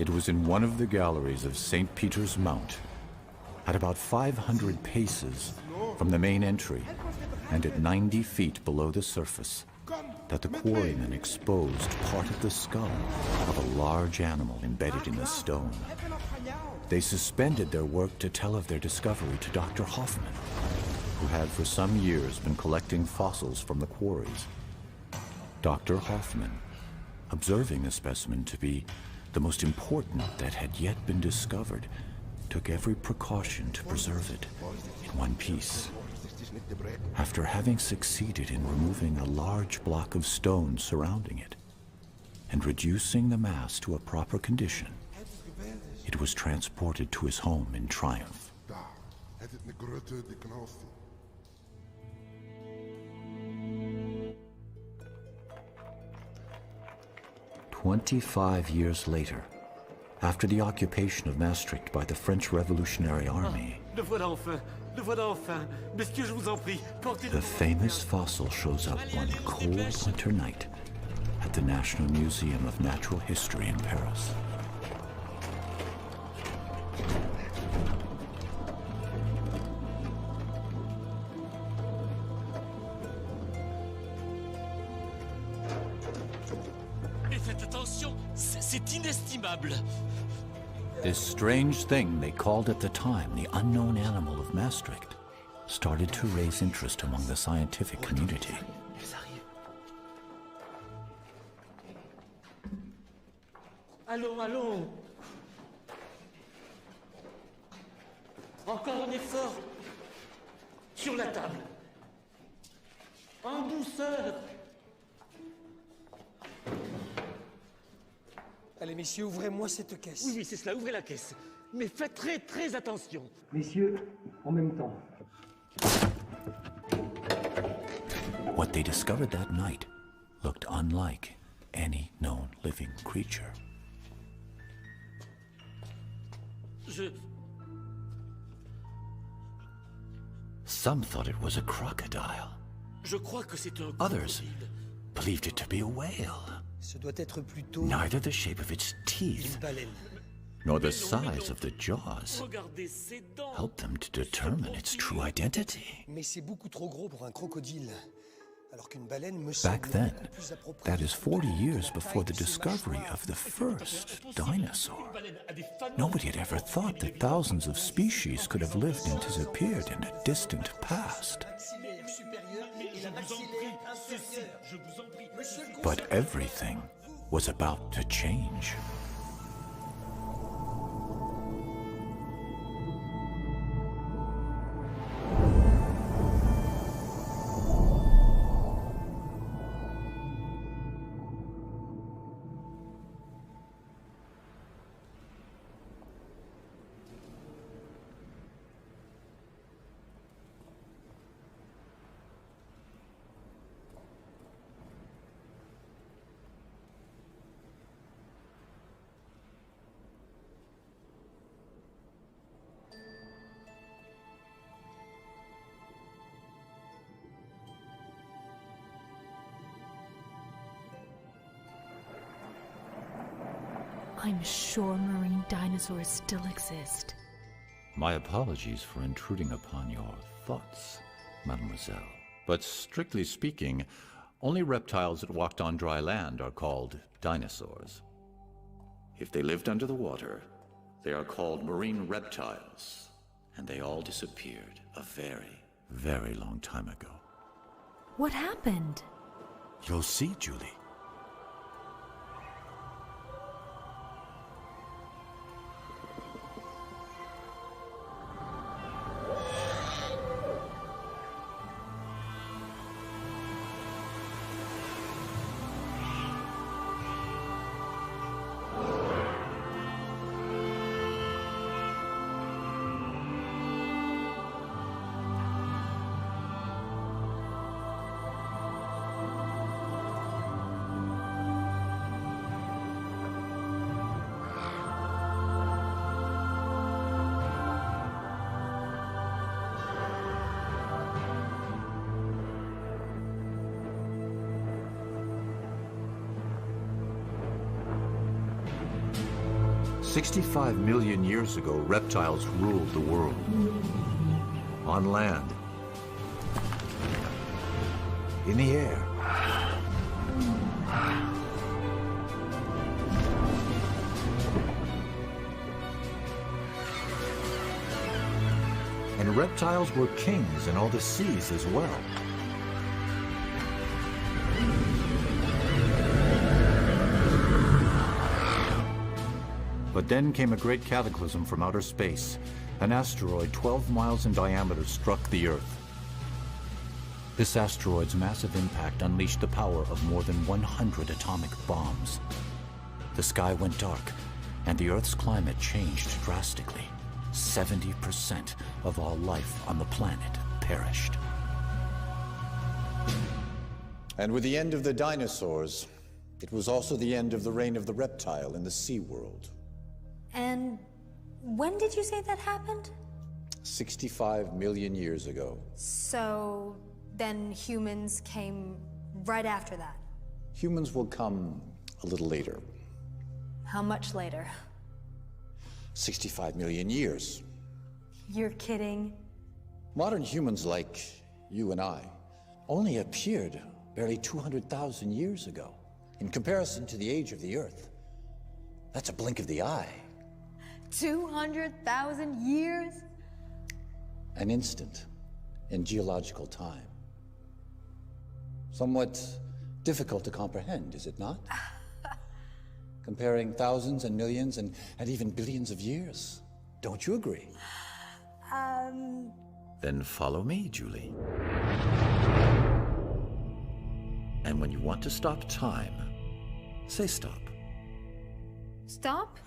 It was in one of the galleries of St. Peter's Mount, at about 500 paces from the main entry and at 90 feet below the surface, that the quarrymen exposed part of the skull of a large animal embedded in the stone. They suspended their work to tell of their discovery to Dr. Hoffman, who had for some years been collecting fossils from the quarries. Dr. Hoffman, observing the specimen to be the most important that had yet been discovered, took every precaution to preserve it in one piece. After having succeeded in removing a large block of stone surrounding it and reducing the mass to a proper condition, it was transported to his home in triumph. 25 years later, after the occupation of Maastricht by the French Revolutionary Army, Le voilà enfin! Le voilà enfin! Messieurs, je vous en prie, portez... the famous fossil shows up one cold winter night at the National Museum of Natural History in Paris. Mais faites attention, c'est inestimable! This strange thing they called at the time the unknown animal of Maastricht started to raise interest among the scientific community. Allons, allons! Encore un effort! Sur la table! En douceur! Allez, messieurs, ouvrez-moi cette caisse. Oui, oui, c'est cela, ouvrez la caisse. Mais faites très, très attention. Messieurs, en même temps. What they discovered that night looked unlike any known living creature. Some thought it was a crocodile. Je crois que c'est un Others crocodile. believed it to be a whale. Ce doit être plutôt Neither the shape of its teeth une baleine. nor the size of the jaws Regardez ses dents. helped them to determine its true identity. Mais c'est beaucoup trop gros pour un crocodile. Alors qu'une baleine me Back semble then, beaucoup plus appropriée. that is 40 years before the discovery of the first dinosaur. Une baleine a des fanons. Nobody had ever thought that thousands of species could have lived and disappeared in a distant past. Maxillaire supérieur et la Je vous en maxillaire prie, ceci, inférieure. je vous en prie. Monsieur le But conservateur, everything was about to change. I'm sure marine dinosaurs still exist. My apologies for intruding upon your thoughts, mademoiselle. But strictly speaking, only reptiles that walked on dry land are called dinosaurs. If they lived under the water, they are called marine reptiles, and they all disappeared a very, very long time ago. What happened? You'll see, Julie. 65 million years ago, reptiles ruled the world. On land, in the air, and reptiles were kings in all the seas as well. But then came a great cataclysm from outer space. An asteroid 12 miles in diameter struck the Earth. This asteroid's massive impact unleashed the power of more than 100 atomic bombs. The sky went dark, and the Earth's climate changed drastically. 70% of all life on the planet perished. And with the end of the dinosaurs, it was also the end of the reign of the reptile in the sea world. And when did you say that happened? 65 million years ago. So then humans came right after that. Humans will come a little later. How much later? 65 million years. You're kidding. Modern humans like you and I only appeared barely 200,000 years ago. In comparison to the age of the Earth, that's a blink of the eye. 200,000 years? An instant in geological time. Somewhat difficult to comprehend, is it not? Comparing thousands and millions and even billions of years. Don't you agree? Then follow me, Julie. And when you want to stop time, say stop. Stop?